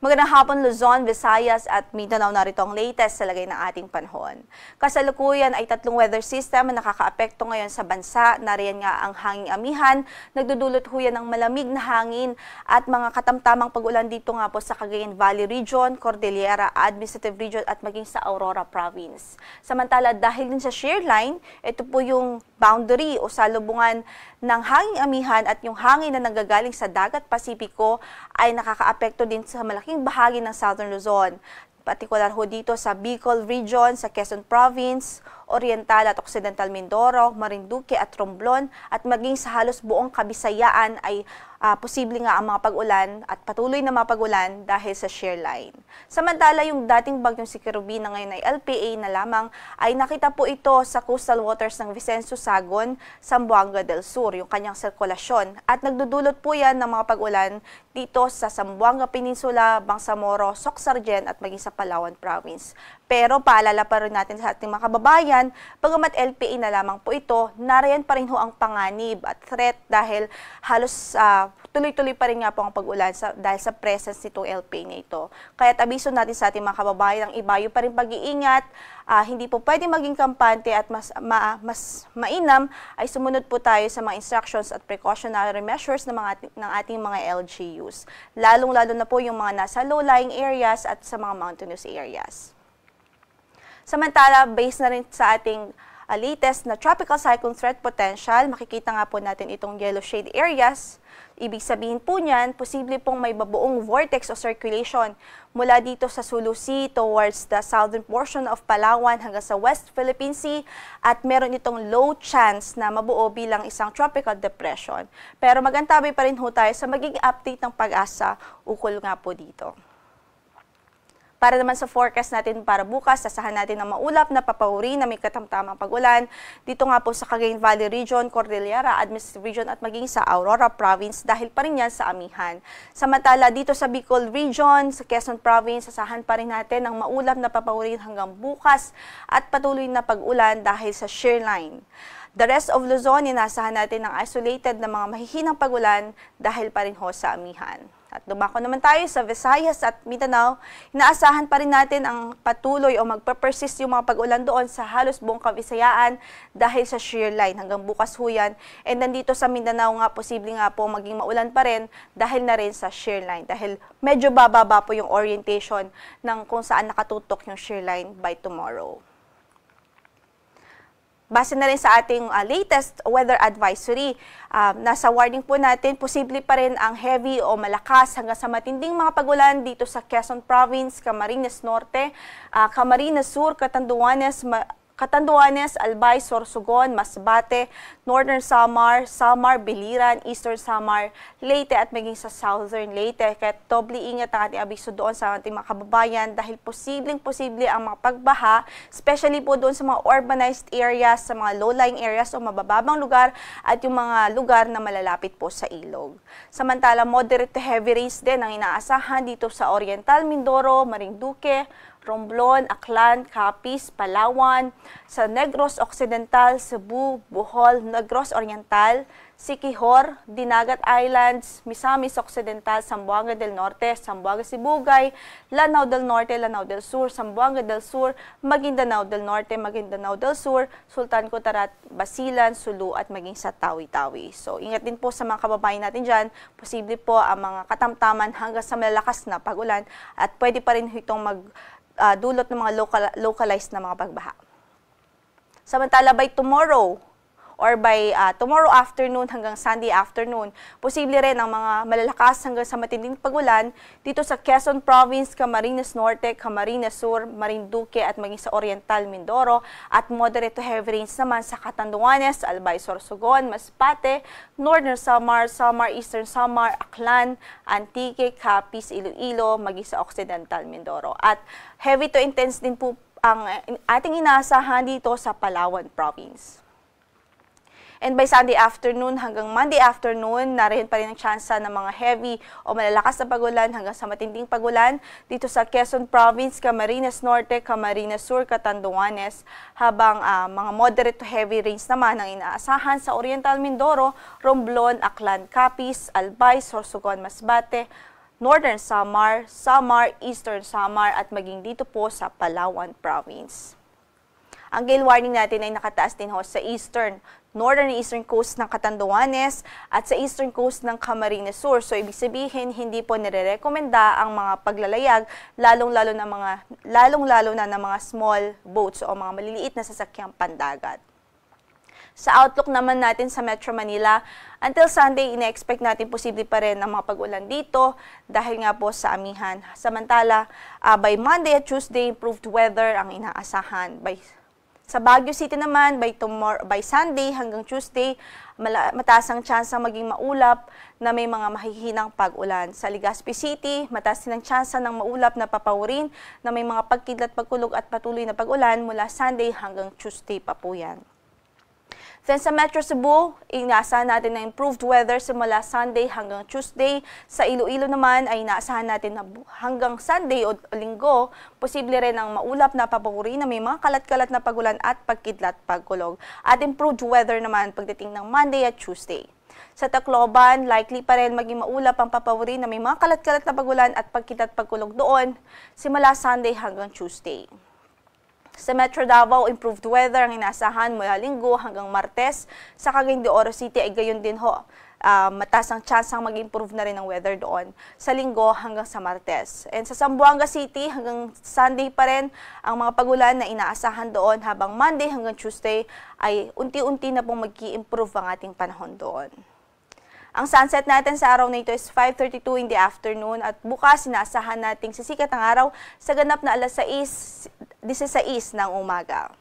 Magandang hapon Luzon, Visayas at Mindanao, narito ang latest sa lagay ng ating panahon. Kasalukuyan ay tatlong weather system na nakakaapekto ngayon sa bansa. Nariyan nga ang hanging amihan, nagdudulot ho yan ng malamig na hangin at mga katamtamang pag-ulan dito nga po sa Cagayan Valley Region, Cordillera Administrative Region at maging sa Aurora Province. Samantala dahil din sa shear line, ito po yung boundary o salubungan ng hanging amihan at yung hangin na nanggagaling sa dagat Pasipiko ay nakakaapekto din sa malaking bahagi ng Southern Luzon. Partikular ho dito sa Bicol Region, sa Quezon Province, Oriental at Occidental Mindoro, Marinduque at Romblon at maging sa halos buong Kabisayaan ay posible nga ang mga pag-ulan at patuloy na mga pag-ulan dahil sa shear line. Samantala yung dating bagyong si Kerubin na ngayon ay LPA na lamang ay nakita po ito sa coastal waters ng Vicencio Sagon, Zamboanga del Sur, yung kanyang sirkulasyon. At nagdudulot po yan ng mga pag-ulan dito sa Zamboanga Peninsula, Bangsamoro, Soc-Sargen at maging sa Palawan Province. Pero paalala pa rin natin sa ating mga kababayan, bagamat LPA na lamang po ito, nariyan pa rin ho ang panganib at threat dahil halos tuloy-tuloy pa rin nga po ang pag-ulan dahil sa presence nitong LPA na ito. Kaya abiso natin sa ating mga kababayan ang ibayo pa rin pag-iingat, hindi po pwede maging kampante at mas mainam ay sumunod po tayo sa mga instructions at precautionary measures ng ating mga LGUs. Lalong-lalo na po yung mga nasa low-lying areas at sa mga mountainous areas. Samantala, based na rin sa ating latest na tropical cyclone threat potential, makikita nga po natin itong yellow shade areas. Ibig sabihin po niyan, posible pong may babuong vortex o circulation mula dito sa Sulu Sea towards the southern portion of Palawan hanggang sa West Philippine Sea at meron itong low chance na mabuo bilang isang tropical depression. Pero magantabay pa rin ho tayo sa magiging update ng Pag-asa ukol nga po dito. Para naman sa forecast natin para bukas, asahan natin ang maulap na papawuri na may katamtamang pag-ulan dito nga po sa Cagayan Valley Region, Cordillera Administrative Region at maging sa Aurora Province dahil pa rin yan sa amihan. Samantala dito sa Bicol Region, sa Quezon Province, asahan pa rin natin ang maulap na papawuri hanggang bukas at patuloy na pag-ulan dahil sa shear line. The rest of Luzon, inasahan natin ng isolated na mga mahihinang pag-ulan dahil pa rin ho sa amihan. At dumako naman tayo sa Visayas at Mindanao, inaasahan pa rin natin ang patuloy o magpe-persist yung mga pag-ulan doon sa halos buong Kabisayaan dahil sa shear line hanggang bukas ho yan. And nandito sa Mindanao nga, posible nga po maging maulan pa rin dahil na rin sa shear line. Dahil medyo bababa po yung orientation ng kung saan nakatutok yung shear line by tomorrow. Base na rin sa ating latest weather advisory, nasa warning po natin, posible pa rin ang heavy o malakas hanggang sa matinding mga pag-ulan dito sa Quezon Province, Camarines Norte, Camarines Sur, Catanduanes, Albay, Sorsogon, Masbate, Northern Samar, Biliran, Eastern Samar, Leyte at maging sa Southern Leyte. Kaya doble ingat ang ating abiso doon sa ating mga kababayan dahil posibleng-posible ang mga pagbaha, especially po doon sa mga urbanized areas, sa mga low-lying areas o mabababang lugar at yung mga lugar na malalapit po sa ilog. Samantala, moderate to heavy rains din ang inaasahan dito sa Oriental Mindoro, Marinduque, Romblon, Aklan, Capiz, Palawan, sa Negros Occidental, Cebu, Bohol, Negros Oriental, Siquijor, Dinagat Islands, Misamis Occidental, Zamboanga del Norte, Zamboanga Sibugay, Lanao del Norte, Lanao del Sur, Zamboanga del Sur, Maguindanao del Norte, Maguindanao del Sur, Sultan Kudarat, Basilan, Sulu at maging sa Tawi-Tawi. So ingat din po sa mga kababayan natin dyan, posible po ang mga katamtaman hanggang sa malalakas na pag-ulan at pwede pa rin itong dulot ng mga localized na mga pagbaha. Samantala by tomorrow or by tomorrow afternoon hanggang Sunday afternoon, posible rin ang mga malalakas hanggang sa matinding pag-ulan dito sa Quezon Province, Camarines Norte, Camarines Sur, Marinduque at maging sa Oriental Mindoro at moderate to heavy rains naman sa Catanduanes, Albay, Sorsogon, Masbate, Northern Samar, Eastern Samar, Aklan, Antique, Capiz, Iloilo, maging sa Occidental Mindoro. At heavy to intense din po ang ating inaasahan dito sa Palawan Province. And by Sunday afternoon hanggang Monday afternoon, nariyan pa rin ang tsansa ng mga heavy o malalakas na pag-ulan hanggang sa matinding pag-ulan dito sa Quezon Province, Camarines Norte, Camarines Sur, Catanduanes, habang mga moderate to heavy rains naman ang inaasahan sa Oriental Mindoro, Romblon, Aklan, Capiz, Albay, Sorsogon, Masbate, Northern Samar, Samar, Eastern Samar at maging dito po sa Palawan Province. Ang gale warning natin ay nakataas din ho sa northern and eastern coast ng Catanduanes at sa eastern coast ng Camarines Sur. So ibig sabihin hindi po nirerekomenda ang mga paglalayag lalong-lalo na ng mga small boats o mga maliliit na sasakyang pandagat. Sa outlook naman natin sa Metro Manila, until Sunday, ina-expect natin posible pa rin ang mga pag-ulan dito dahil nga po sa amihan. Samantala, by Monday at Tuesday, improved weather ang inaasahan. Sa Baguio City naman, by Sunday hanggang Tuesday, mataas ang chance ang maging maulap na may mga mahihinang pag-ulan. Sa Legazpi City, mataas din ang chance ng maulap na papawirin na may mga pagkidlat, pagkulog at patuloy na pag-ulan mula Sunday hanggang Tuesday pa po yan. Then sa Metro Cebu, inaasahan natin na improved weather simula Sunday hanggang Tuesday. Sa Iloilo naman ay inaasahan natin na hanggang Sunday o Linggo, posible rin ang maulap na papawuri na may mga kalat-kalat na pagulan at pagkidlat pagkulog. At improved weather naman pagdating ng Monday at Tuesday. Sa Tacloban, likely pa rin maging maulap ang papawuri na may mga kalat-kalat na pagulan at pagkidlat pagkulog doon simula Sunday hanggang Tuesday. Sa Metro Davao, improved weather ang inaasahan mula Linggo hanggang Martes. Sa Cagayan de Oro City ay gayon din ho. Mataas ang chance ang mag-improve na rin ang weather doon sa Linggo hanggang sa Martes. And sa Zamboanga City hanggang Sunday pa rin ang mga pagulan na inaasahan doon habang Monday hanggang Tuesday ay unti-unti na pong mag-i-improve ang ating panahon doon. Ang sunset natin sa araw na ito is 5:32 in the afternoon at bukas inaasahan nating sisikat ang araw sa ganap na alas 16 ng umaga.